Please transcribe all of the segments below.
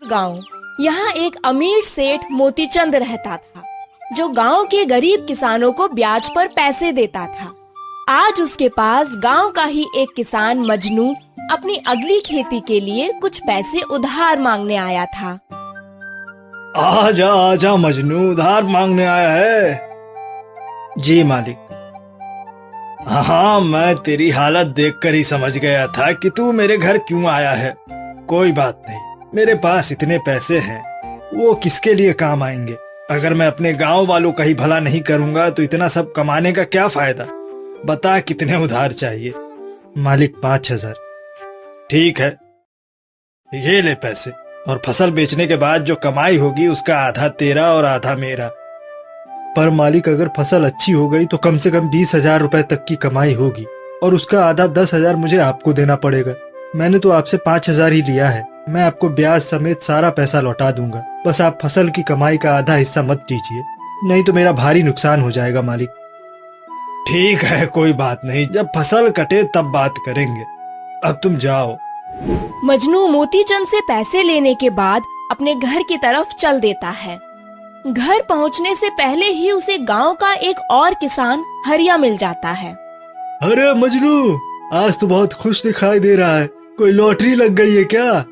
गांव। यहाँ एक अमीर सेठ मोतीचंद रहता था, जो गांव के गरीब किसानों को ब्याज पर पैसे देता था। आज उसके पास गांव का ही एक किसान मजनू अपनी अगली खेती के लिए कुछ पैसे उधार मांगने आया था। आजा आजा मजनू, उधार मांगने आया है। जी मालिक। हाँ, मैं तेरी हालत देखकर ही समझ गया था कि तू मेरे घर क्यों आया है। कोई बात नहीं, मेरे पास इतने पैसे हैं, वो किसके लिए काम आएंगे। अगर मैं अपने गांव वालों का ही भला नहीं करूंगा तो इतना सब कमाने का क्या फायदा। बता कितने उधार चाहिए। मालिक 5,000। ठीक है, ये ले पैसे, और फसल बेचने के बाद जो कमाई होगी उसका आधा तेरा और आधा मेरा। पर मालिक, अगर फसल अच्छी हो गई तो कम से कम 20,000 रुपए तक की कमाई होगी, और उसका आधा 10,000 मुझे आपको देना पड़ेगा। मैंने तो आपसे 5,000 ही लिया है। मैं आपको ब्याज समेत सारा पैसा लौटा दूंगा। बस आप फसल की कमाई का आधा हिस्सा मत दीजिए, नहीं तो मेरा भारी नुकसान हो जाएगा मालिक। ठीक है, कोई बात नहीं, जब फसल कटे तब बात करेंगे। अब तुम जाओ। मजनू मोतीचंद से पैसे लेने के बाद अपने घर की तरफ चल देता है। घर पहुंचने से पहले ही उसे गांव का एक और किसान हरिया मिल जाता है। अरे मजनू, आज तो बहुत खुश दिखाई दे रहा है। कोई लॉटरी लग गई है क्या?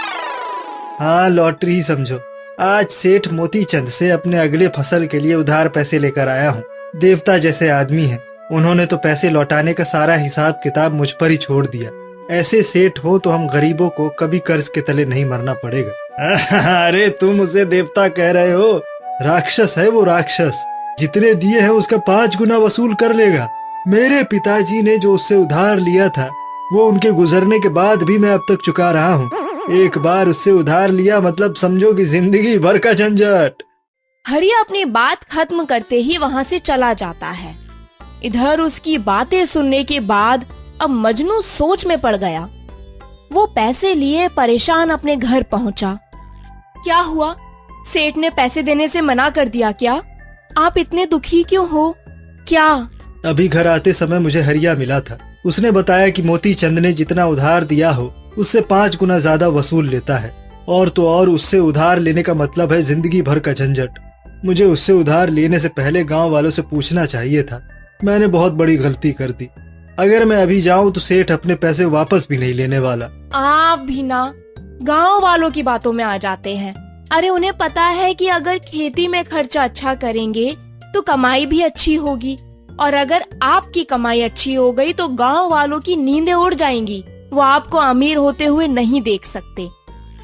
हाँ, लॉटरी ही समझो। आज सेठ मोतीचंद से अपने अगले फसल के लिए उधार पैसे लेकर आया हूँ। देवता जैसे आदमी हैं, उन्होंने तो पैसे लौटाने का सारा हिसाब किताब मुझ पर ही छोड़ दिया। ऐसे सेठ हो तो हम गरीबों को कभी कर्ज के तले नहीं मरना पड़ेगा। अरे तुम उसे देवता कह रहे हो? राक्षस है वो, राक्षस। जितने दिए हैं उसका 5 गुना वसूल कर लेगा। मेरे पिताजी ने जो उससे उधार लिया था वो उनके गुजरने के बाद भी मैं अब तक चुका रहा हूँ। एक बार उससे उधार लिया मतलब समझो कि जिंदगी भर का झंझट। हरिया अपनी बात खत्म करते ही वहाँ से चला जाता है। इधर उसकी बातें सुनने के बाद अब मजनू सोच में पड़ गया। वो पैसे लिए परेशान अपने घर पहुँचा। क्या हुआ? सेठ ने पैसे देने से मना कर दिया क्या? आप इतने दुखी क्यों हो? क्या? अभी घर आते समय मुझे हरिया मिला था। उसने बताया कि मोतीचंद ने जितना उधार दिया हो उससे 5 गुना ज्यादा वसूल लेता है। और तो और उससे उधार लेने का मतलब है जिंदगी भर का झंझट। मुझे उससे उधार लेने से पहले गांव वालों से पूछना चाहिए था। मैंने बहुत बड़ी गलती कर दी। अगर मैं अभी जाऊं तो सेठ अपने पैसे वापस भी नहीं लेने वाला। आप भी ना गांव वालों की बातों में आ जाते हैं। अरे उन्हें पता है कि अगर खेती में खर्चा अच्छा करेंगे तो कमाई भी अच्छी होगी, और अगर आपकी कमाई अच्छी हो गई तो गांव वालों की नींदें उड़ जाएंगी। वो आपको अमीर होते हुए नहीं देख सकते।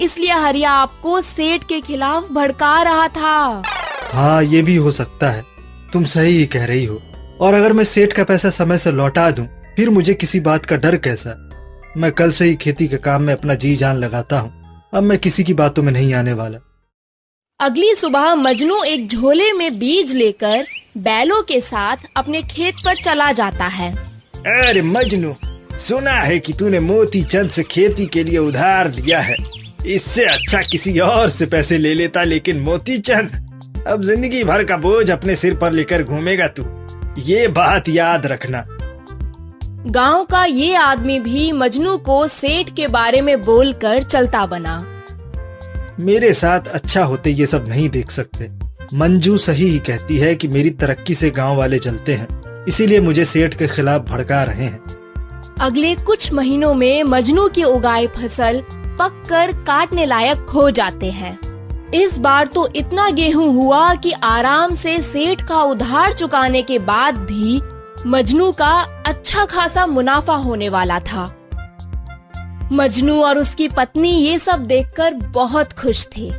इसलिए हरिया आपको सेठ के खिलाफ भड़का रहा था। हाँ, ये भी हो सकता है। तुम सही ही कह रही हो। और अगर मैं सेठ का पैसा समय से लौटा दूं, फिर मुझे किसी बात का डर कैसा? मैं कल से ही खेती के काम में अपना जी जान लगाता हूँ। अब मैं किसी की बातों में नहीं आने वाला। अगली सुबह मजनू एक झोले में बीज लेकर बैलों के साथ अपने खेत पर चला जाता है। अरे मजनू, सुना है कि तूने मोतीचंद से खेती के लिए उधार लिया है। इससे अच्छा किसी और से पैसे ले लेता, लेकिन मोतीचंद अब जिंदगी भर का बोझ अपने सिर पर लेकर घूमेगा तू। ये बात याद रखना। गांव का ये आदमी भी मजनू को सेठ के बारे में बोलकर चलता बना। मेरे साथ अच्छा होते ये सब नहीं देख सकते। मंजू सही ही कहती है कि मेरी तरक्की से गांव वाले जलते हैं, इसीलिए मुझे सेठ के खिलाफ भड़का रहे हैं। अगले कुछ महीनों में मजनू की उगाई फसल पककर काटने लायक हो जाते हैं। इस बार तो इतना गेहूं हुआ कि आराम से सेठ का उधार चुकाने के बाद भी मजनू का अच्छा खासा मुनाफा होने वाला था। मजनू और उसकी पत्नी ये सब देखकर बहुत खुश थे।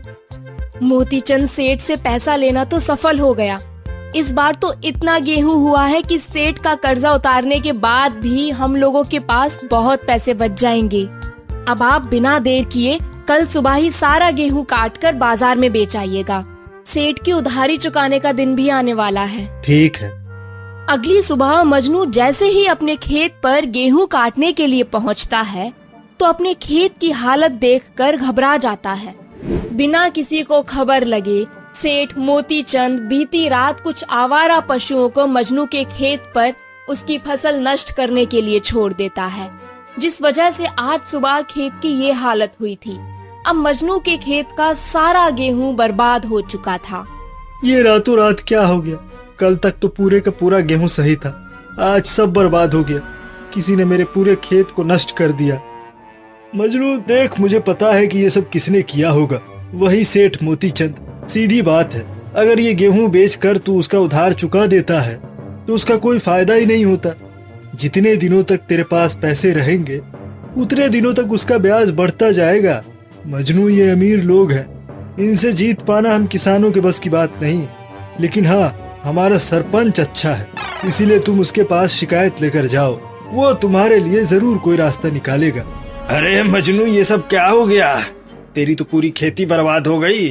मोतीचंद सेठ से पैसा लेना तो सफल हो गया। इस बार तो इतना गेहूं हुआ है कि सेठ का कर्जा उतारने के बाद भी हम लोगों के पास बहुत पैसे बच जाएंगे। अब आप बिना देर किए कल सुबह ही सारा गेहूं काटकर बाजार में बेच आइएगा। सेठ की उधारी चुकाने का दिन भी आने वाला है। ठीक है। अगली सुबह मजनू जैसे ही अपने खेत पर गेहूं काटने के लिए पहुंचता है तो अपने खेत की हालत देखकर घबरा जाता है। बिना किसी को खबर लगे सेठ मोतीचंद बीती रात कुछ आवारा पशुओं को मजनू के खेत पर उसकी फसल नष्ट करने के लिए छोड़ देता है, जिस वजह से आज सुबह खेत की ये हालत हुई थी। अब मजनू के खेत का सारा गेहूं बर्बाद हो चुका था। ये रातों रात क्या हो गया? कल तक तो पूरे का पूरा गेहूं सही था, आज सब बर्बाद हो गया। किसी ने मेरे पूरे खेत को नष्ट कर दिया। मजनू देख, मुझे पता है कि ये सब किसने किया होगा, वही सेठ मोतीचंद। सीधी बात है, अगर ये गेहूं बेचकर तू उसका उधार चुका देता है तो उसका कोई फायदा ही नहीं होता। जितने दिनों तक तेरे पास पैसे रहेंगे उतने दिनों तक उसका ब्याज बढ़ता जाएगा। मजनू, ये अमीर लोग हैं, इनसे जीत पाना हम किसानों के बस की बात नहीं। लेकिन हाँ, हमारा सरपंच अच्छा है, इसीलिए तुम उसके पास शिकायत लेकर जाओ, वो तुम्हारे लिए जरूर कोई रास्ता निकालेगा। अरे मजनू, ये सब क्या हो गया? तेरी तो पूरी खेती बर्बाद हो गई।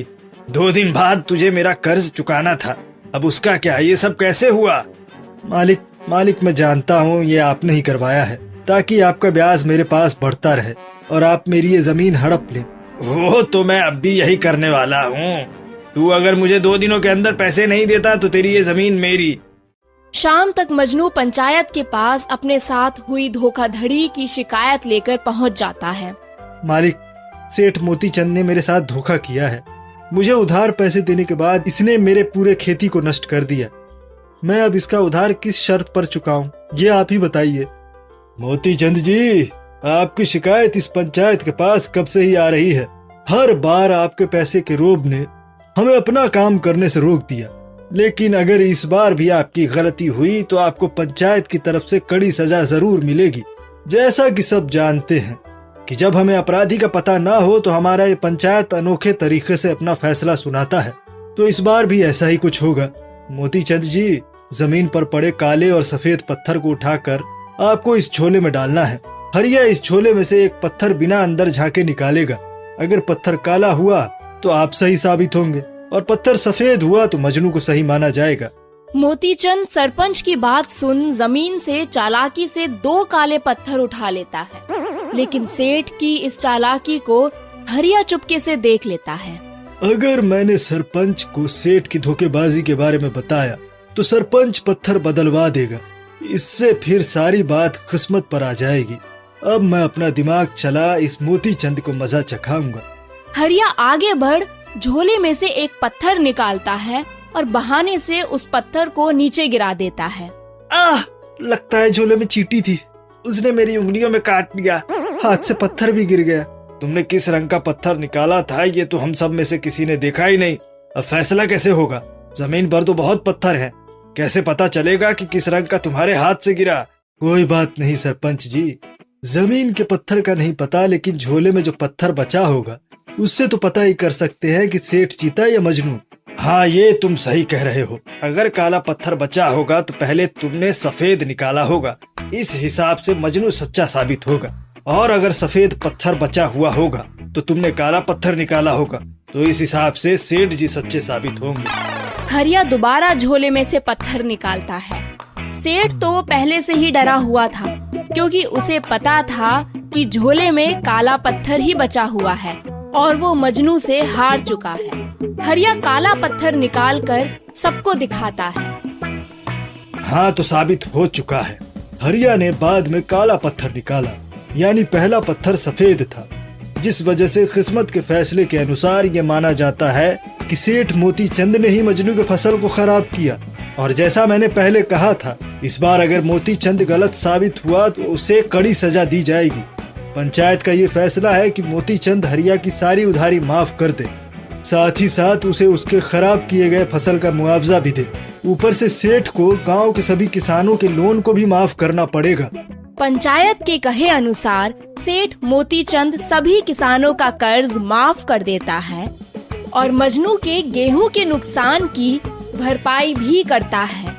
2 दिन बाद तुझे मेरा कर्ज चुकाना था, अब उसका क्या? ये सब कैसे हुआ? मालिक मैं जानता हूँ ये आपने ही करवाया है, ताकि आपका ब्याज मेरे पास बढ़ता रहे और आप मेरी ये जमीन हड़प ले। वो तो मैं अब भी यही करने वाला हूँ। तू अगर मुझे 2 दिनों के अंदर पैसे नहीं देता तो तेरी ये जमीन मेरी। शाम तक मजनू पंचायत के पास अपने साथ हुई धोखाधड़ी की शिकायत लेकर पहुंच जाता है। मालिक, सेठ मोतीचंद ने मेरे साथ धोखा किया है। मुझे उधार पैसे देने के बाद इसने मेरे पूरे खेती को नष्ट कर दिया। मैं अब इसका उधार किस शर्त पर चुकाऊं, ये आप ही बताइए। मोतीचंद जी, आपकी शिकायत इस पंचायत के पास कब से ही आ रही है। हर बार आपके पैसे के रोब ने हमें अपना काम करने से रोक दिया, लेकिन अगर इस बार भी आपकी गलती हुई तो आपको पंचायत की तरफ से कड़ी सजा जरूर मिलेगी। जैसा कि सब जानते हैं कि जब हमें अपराधी का पता ना हो तो हमारा ये पंचायत अनोखे तरीके से अपना फैसला सुनाता है, तो इस बार भी ऐसा ही कुछ होगा। मोतीचंद जी, जमीन पर पड़े काले और सफेद पत्थर को उठाकर आपको इस झोले में डालना है। हरिया इस झोले में से एक पत्थर बिना अंदर झांके निकालेगा। अगर पत्थर काला हुआ तो आप सही साबित होंगे और पत्थर सफेद हुआ तो मजनू को सही माना जाएगा। मोतीचंद सरपंच की बात सुन जमीन से चालाकी से 2 काले पत्थर उठा लेता है, लेकिन सेठ की इस चालाकी को हरिया चुपके से देख लेता है। अगर मैंने सरपंच को सेठ की धोखेबाजी के बारे में बताया तो सरपंच पत्थर बदलवा देगा। इससे फिर सारी बात किस्मत पर आ जाएगी। अब मैं अपना दिमाग चला इस मोतीचंद को मजा चखाऊंगा। हरिया आगे बढ़ झोले में से एक पत्थर निकालता है और बहाने से उस पत्थर को नीचे गिरा देता है। लगता है झोले में चींटी थी, उसने मेरी उंगलियों में काट लिया। हाथ से पत्थर भी गिर गया। तुमने किस रंग का पत्थर निकाला था ये तो हम सब में से किसी ने देखा ही नहीं। अब फैसला कैसे होगा? जमीन पर तो बहुत पत्थर हैं, कैसे पता चलेगा कि किस रंग का तुम्हारे हाथ से गिरा? कोई बात नहीं सरपंच जी, जमीन के पत्थर का नहीं पता, लेकिन झोले में जो पत्थर बचा होगा उससे तो पता ही कर सकते हैं कि सेठ जीता या मजनू। हाँ, ये तुम सही कह रहे हो। अगर काला पत्थर बचा होगा तो पहले तुमने सफेद निकाला होगा, इस हिसाब से मजनू सच्चा साबित होगा। और अगर सफेद पत्थर बचा हुआ होगा तो तुमने काला पत्थर निकाला होगा, तो इस हिसाब से सेठ जी सच्चे साबित होंगे। हरिया दोबारा झोले में से पत्थर निकालता है। सेठ तो पहले से ही डरा हुआ था, क्योंकि उसे पता था कि झोले में काला पत्थर ही बचा हुआ है और वो मजनू से हार चुका है। हरिया काला पत्थर निकालकर सबको दिखाता है। हाँ, तो साबित हो चुका है। हरिया ने बाद में काला पत्थर निकाला, यानी पहला पत्थर सफेद था, जिस वजह से किस्मत के फैसले के अनुसार ये माना जाता है कि सेठ मोतीचंद ने ही मजनू की फसल को खराब किया। और जैसा मैंने पहले कहा था, इस बार अगर मोतीचंद गलत साबित हुआ तो उसे कड़ी सजा दी जाएगी। पंचायत का ये फैसला है कि मोतीचंद हरिया की सारी उधारी माफ कर दे, साथ ही साथ उसे उसके खराब किए गए फसल का मुआवजा भी दे। ऊपर से सेठ को गांव के सभी किसानों के लोन को भी माफ करना पड़ेगा। पंचायत के कहे अनुसार सेठ मोतीचंद सभी किसानों का कर्ज माफ कर देता है और मजनू के गेहूं के नुकसान की भरपाई भी करता है।